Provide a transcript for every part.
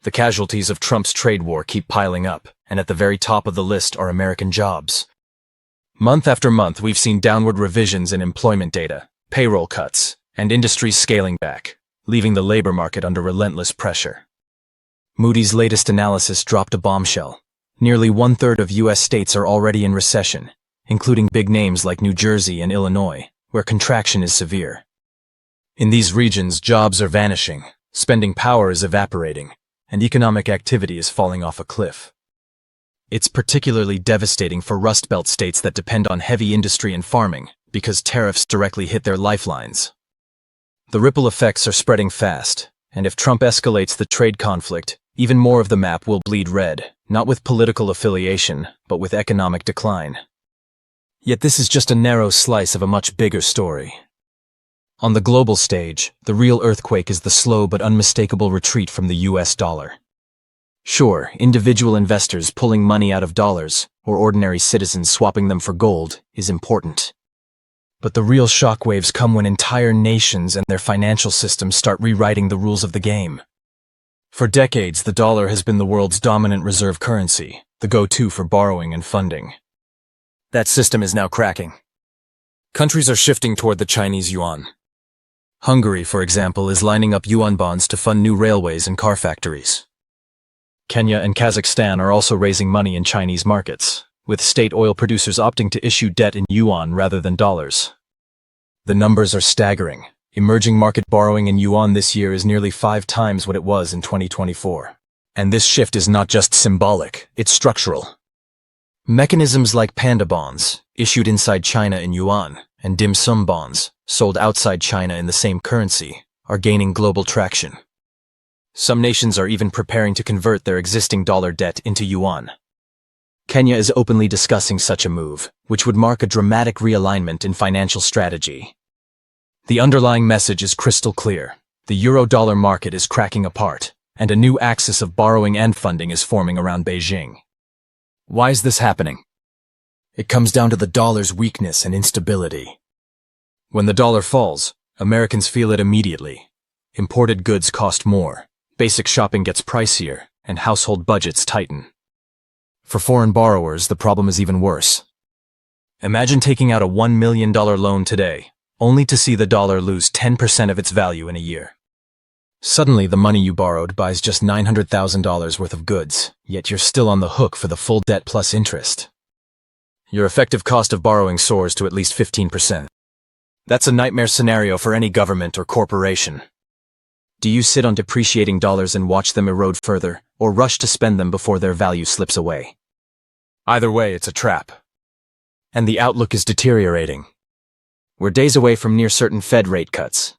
The casualties of Trump's trade war keep piling up, and at the very top of the list are American jobs. Month after month, we've seen downward revisions in employment data, payroll cuts, and industries scaling back, leaving the labor market under relentless pressure. Moody's latest analysis dropped a bombshell. Nearly one-third of U.S. states are already in recession, including big names like New Jersey and Illinois, where contraction is severe. In these regions, jobs are vanishing, spending power is evaporating, and economic activity is falling off a cliff. It's particularly devastating for Rust Belt states that depend on heavy industry and farming, because tariffs directly hit their lifelines. The ripple effects are spreading fast, and if Trump escalates the trade conflict, even more of the map will bleed red, not with political affiliation, but with economic decline. Yet this is just a narrow slice of a much bigger story. On the global stage, the real earthquake is the slow but unmistakable retreat from the US dollar. Sure, individual investors pulling money out of dollars, or ordinary citizens swapping them for gold, is important. But the real shockwaves come when entire nations and their financial systems start rewriting the rules of the game. For decades, the dollar has been the world's dominant reserve currency, the go-to for borrowing and funding. That system is now cracking. Countries are shifting toward the Chinese yuan. Hungary, for example, is lining up yuan bonds to fund new railways and car factories. Kenya and Kazakhstan are also raising money in Chinese markets, with state oil producers opting to issue debt in yuan rather than dollars. The numbers are staggering. Emerging market borrowing in yuan this year is nearly 5 times what it was in 2024. And this shift is not just symbolic, it's structural. Mechanisms like Panda bonds, issued inside China in yuan, and Dim Sum bonds, sold outside China in the same currency, are gaining global traction. Some nations are even preparing to convert their existing dollar debt into yuan. Kenya is openly discussing such a move, which would mark a dramatic realignment in financial strategy. The underlying message is crystal clear. The euro-dollar market is cracking apart, and a new axis of borrowing and funding is forming around Beijing. Why is this happening? It comes down to the dollar's weakness and instability. When the dollar falls, Americans feel it immediately. Imported goods cost more. Basic shopping gets pricier, and household budgets tighten. For foreign borrowers, the problem is even worse. Imagine taking out a $1 million loan today, only to see the dollar lose 10% of its value in a year. Suddenly, the money you borrowed buys just $900,000 worth of goods, yet you're still on the hook for the full debt plus interest. Your effective cost of borrowing soars to at least 15%. That's a nightmare scenario for any government or corporation. Do you sit on depreciating dollars and watch them erode further, or rush to spend them before their value slips away? Either way, it's a trap. And the outlook is deteriorating. We're days away from near-certain Fed rate cuts.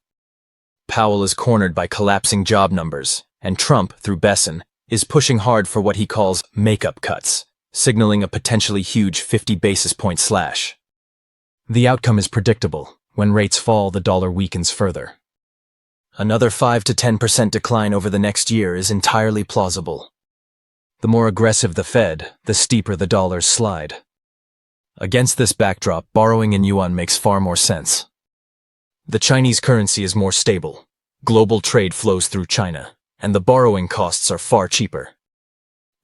Powell is cornered by collapsing job numbers, and Trump, through Besson, is pushing hard for what he calls makeup cuts, signaling a potentially huge 50 basis point slash. The outcome is predictable. When rates fall, the dollar weakens further. Another 5 to 10% decline over the next year is entirely plausible. The more aggressive the Fed, the steeper the dollar's slide. Against this backdrop, borrowing in yuan makes far more sense. The Chinese currency is more stable. Global trade flows through China, and the borrowing costs are far cheaper.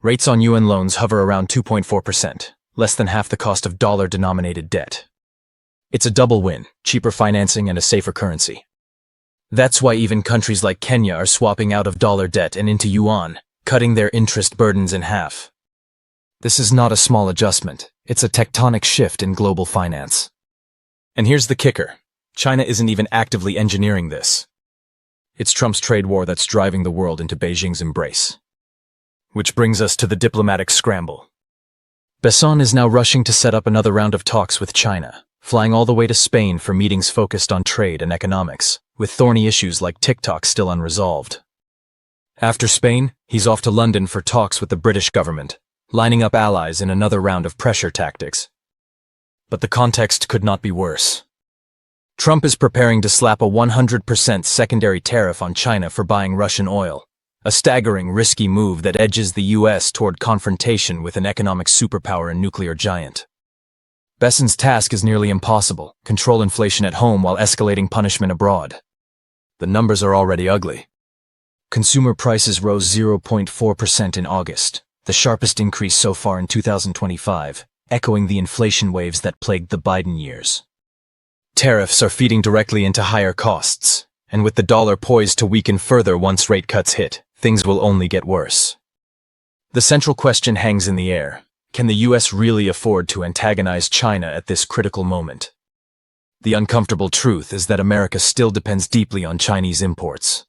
Rates on yuan loans hover around 2.4%, less than half the cost of dollar-denominated debt. It's a double win, cheaper financing and a safer currency. That's why even countries like Kenya are swapping out of dollar debt and into yuan, cutting their interest burdens in half. This is not a small adjustment. It's a tectonic shift in global finance. And here's the kicker. China isn't even actively engineering this. It's Trump's trade war that's driving the world into Beijing's embrace. Which brings us to the diplomatic scramble. Besson is now rushing to set up another round of talks with China, flying all the way to Spain for meetings focused on trade and economics, with thorny issues like TikTok still unresolved. After Spain, he's off to London for talks with the British government, lining up allies in another round of pressure tactics. But the context could not be worse. Trump is preparing to slap a 100% secondary tariff on China for buying Russian oil, a staggering, risky move that edges the US toward confrontation with an economic superpower and nuclear giant. Besson's task is nearly impossible: control inflation at home while escalating punishment abroad. The numbers are already ugly. Consumer prices rose 0.4% in August, the sharpest increase so far in 2025, echoing the inflation waves that plagued the Biden years. Tariffs are feeding directly into higher costs, and with the dollar poised to weaken further once rate cuts hit, things will only get worse. The central question hangs in the air. Can the US really afford to antagonize China at this critical moment? The uncomfortable truth is that America still depends deeply on Chinese imports.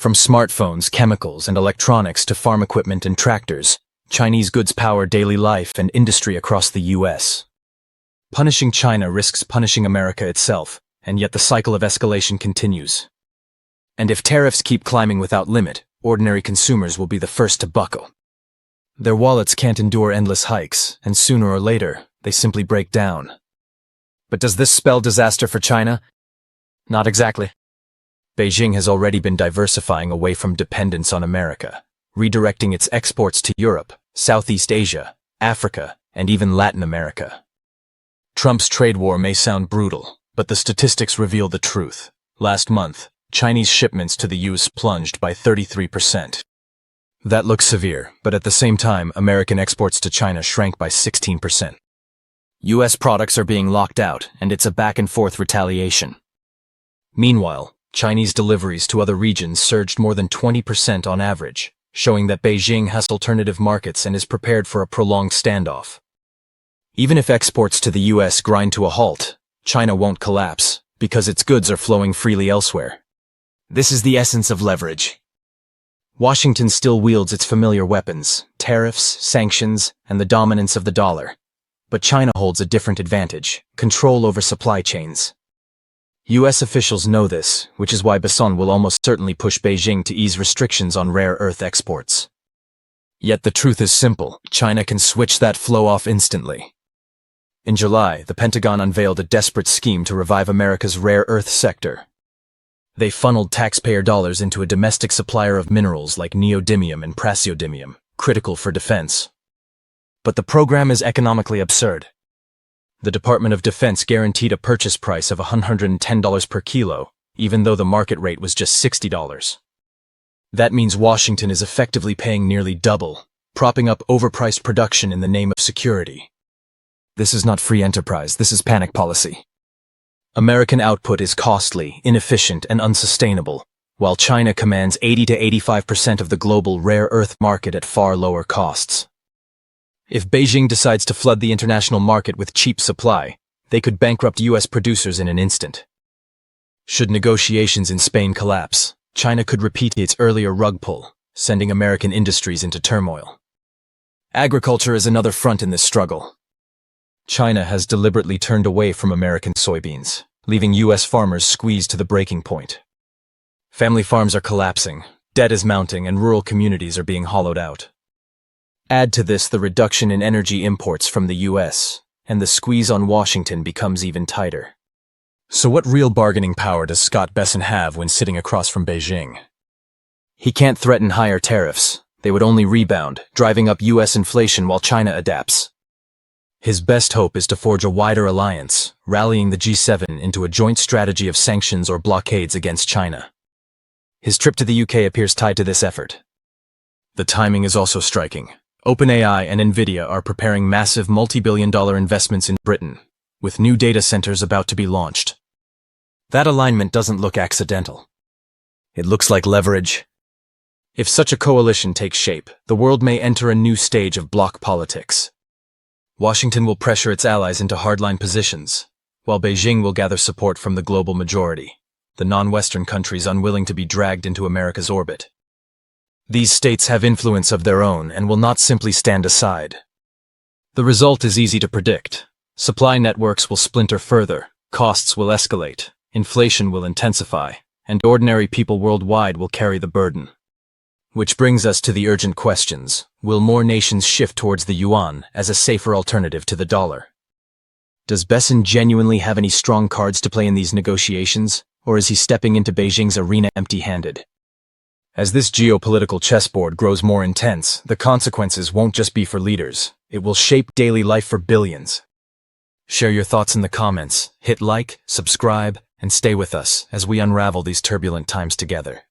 From smartphones, chemicals, and electronics to farm equipment and tractors, Chinese goods power daily life and industry across the US. Punishing China risks punishing America itself, and yet the cycle of escalation continues. And if tariffs keep climbing without limit, ordinary consumers will be the first to buckle. Their wallets can't endure endless hikes, and sooner or later, they simply break down. But does this spell disaster for China? Not exactly. Beijing has already been diversifying away from dependence on America, redirecting its exports to Europe, Southeast Asia, Africa, and even Latin America. Trump's trade war may sound brutal, but the statistics reveal the truth. Last month, Chinese shipments to the US plunged by 33%. That looks severe, but at the same time, American exports to China shrank by 16%. US products are being locked out, and it's a back-and-forth retaliation. Meanwhile, Chinese deliveries to other regions surged more than 20% on average, showing that Beijing has alternative markets and is prepared for a prolonged standoff. Even if exports to the US grind to a halt, China won't collapse, because its goods are flowing freely elsewhere. This is the essence of leverage. Washington still wields its familiar weapons, tariffs, sanctions, and the dominance of the dollar. But China holds a different advantage, control over supply chains. US officials know this, which is why Beijing will almost certainly push Beijing to ease restrictions on rare earth exports. Yet the truth is simple, China can switch that flow off instantly. In July, the Pentagon unveiled a desperate scheme to revive America's rare earth sector. They funneled taxpayer dollars into a domestic supplier of minerals like neodymium and praseodymium, critical for defense. But the program is economically absurd. The Department of Defense guaranteed a purchase price of $110 per kilo, even though the market rate was just $60. That means Washington is effectively paying nearly double, propping up overpriced production in the name of security. This is not free enterprise, this is panic policy. American output is costly, inefficient, and unsustainable, while China commands 80 to 85% of the global rare earth market at far lower costs. If Beijing decides to flood the international market with cheap supply, they could bankrupt US producers in an instant. Should negotiations in Spain collapse, China could repeat its earlier rug pull, sending American industries into turmoil. Agriculture is another front in this struggle. China has deliberately turned away from American soybeans, leaving US farmers squeezed to the breaking point. Family farms are collapsing, debt is mounting, and rural communities are being hollowed out. Add to this the reduction in energy imports from the US, and the squeeze on Washington becomes even tighter. So what real bargaining power does Scott Bessent have when sitting across from Beijing? He can't threaten higher tariffs. They would only rebound, driving up US inflation while China adapts. His best hope is to forge a wider alliance, rallying the G7 into a joint strategy of sanctions or blockades against China. His trip to the UK appears tied to this effort. The timing is also striking. OpenAI and Nvidia are preparing massive multi-billion-dollar investments in Britain, with new data centers about to be launched. That alignment doesn't look accidental. It looks like leverage. If such a coalition takes shape, the world may enter a new stage of bloc politics. Washington will pressure its allies into hardline positions, while Beijing will gather support from the global majority, the non-Western countries unwilling to be dragged into America's orbit. These states have influence of their own and will not simply stand aside. The result is easy to predict. Supply networks will splinter further, costs will escalate, inflation will intensify, and ordinary people worldwide will carry the burden. Which brings us to the urgent questions. Will more nations shift towards the yuan as a safer alternative to the dollar? Does Bessent genuinely have any strong cards to play in these negotiations, or is he stepping into Beijing's arena empty-handed? As this geopolitical chessboard grows more intense, the consequences won't just be for leaders. It will shape daily life for billions. Share your thoughts in the comments, hit like, subscribe, and stay with us as we unravel these turbulent times together.